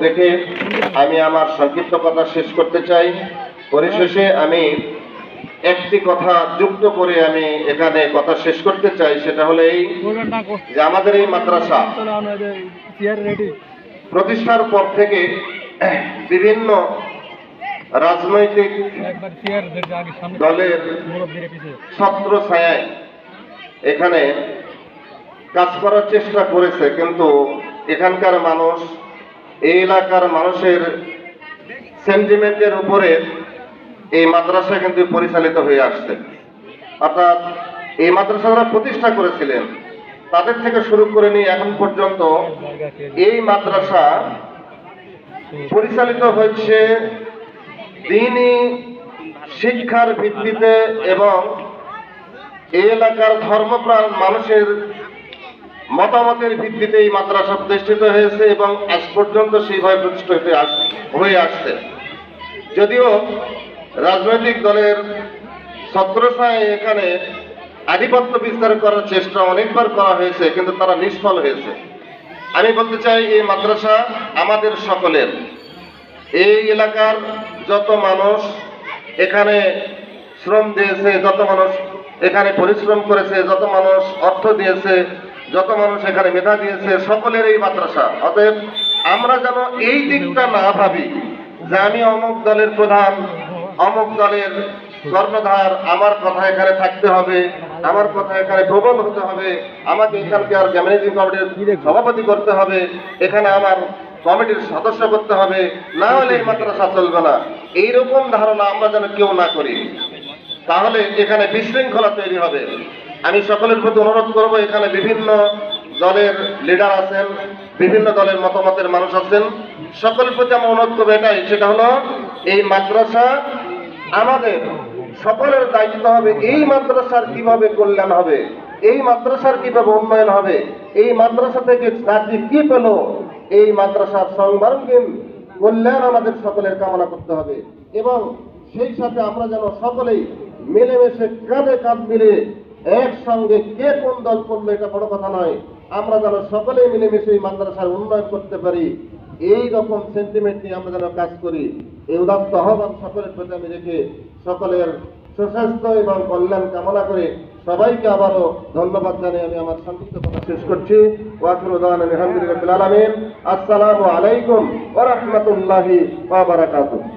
রেখে আমি আমার সংক্ষিপ্ত কথা শেষ করতে চাই। পরিশেষে আমি একটি কথা যুক্ত করে আমি এখানে কথা শেষ করতে চাই, সেটা হলো এই যে আমাদের এই মাদ্রাসা প্রতিষ্ঠার পর থেকে বিভিন্ন রাজনৈতিক দলের ছত্র ছায়ায় এখানে কাজ করার চেষ্টা করেছে, কিন্তু এখানকার মানুষ, এই এলাকার মানুষের সেন্টিমেন্টের উপরে এই মাদ্রাসা কিন্তু পরিচালিত হয়ে আসছে। অর্থাৎ এই মাদ্রাসা যারা প্রতিষ্ঠা করেছিলেন তাদের থেকে শুরু করে নিয়ে এখন পর্যন্ত এই মাদ্রাসা পরিচালিত হচ্ছে দ্বীনি শিক্ষার ভিত্তিতে এবং এই এলাকার ধর্মপ্রাণ মানুষের মতামতের ভিত্তিতে এই মাদ্রাসা প্রতিষ্ঠিত হয়েছে এবং আজ পর্যন্ত সেইভাবে প্রতিষ্ঠিত হয়ে আসছে। যদিও রাজনৈতিক দলের ছত্রছায়ায় এখানে আধিপত্য বিস্তার করার চেষ্টা অনেকবার করা হয়েছে, কিন্তু তারা নিষ্ফল হয়েছে। আমি বলতে চাই এই মাদ্রাসা আমাদের সকলের, এই এলাকার যত মানুষ এখানে শ্রম দিয়েছে, যত মানুষ এখানে পরিশ্রম করেছে, যত মানুষ অর্থ দিয়েছে, যত মানুষ এখানে মেধা দিয়েছে, সকলের এই মাদ্রাসা। অতএব আমরা যেন এই দিকটা না ভাবি যে আমি অমুক দলের প্রধান, অমুক দলের কর্ণধার, আমার কথা এখানে থাকতে হবে, আমার কথা এখানে প্রবল হতে হবে, আমাকে এখানকার ম্যানেজিং কমিটির সভাপতি করতে হবে, এখানে আমার কমিটির সদস্য করতে হবে, না হলে এই মাদ্রাসা চলবে না। এইরকম ধারণা আমরা যেন কেউ না করি, তাহলে এখানে বিশৃঙ্খলা তৈরি হবে। আমি সকলের প্রতি অনুরোধ করব, এখানে বিভিন্ন দলের লিডার আছেন, বিভিন্ন দলের মতামতের মানুষ আছেন, সকলের প্রতি আমার অনুরোধ করবো এটাই, সেটা হলো এই মাদ্রাসা আমাদের সকলের দায়িত্ব হবে এই মাদ্রাসার কিভাবে কল্যাণ হবে, এই মাদ্রাসার কিভাবে উন্নয়ন হবে, এই মাদ্রাসা থেকে জাতি কি পেল, এই মাদ্রাসার সর্বাঙ্গীন কল্যাণ আমাদের সকলের কামনা করতে হবে। এবং সেই সাথে আমরা যেন সকলেই মিলেমিশে কাঁধে কাঁধ মিলে একসঙ্গে, কে কোন দল করলো এটা বড় কথা নয়, আমরা যেন সকলেই মিলেমিশে এই মাদ্রাসার উন্নয়ন করতে পারি, এই রকম সেন্টিমেন্ট নিয়ে আমরা যেন কাজ করি। এই উদাত্ত আহ্বান সকলের প্রতি আমি রেখে সকলের সুস্বাস্থ্য এবং কল্যাণ কামনা করে সবাইকে আবারও ধন্যবাদ জানিয়ে আমি আমার সংক্ষিপ্ত কথা শেষ করছি। ওয়াখিরু দাওয়ানা আলহামদুলিল্লাহি রাব্বিল আলামিন। আসসালামু আলাইকুম ওয়া রাহমাতুল্লাহি ওয়া বারাকাতুহু।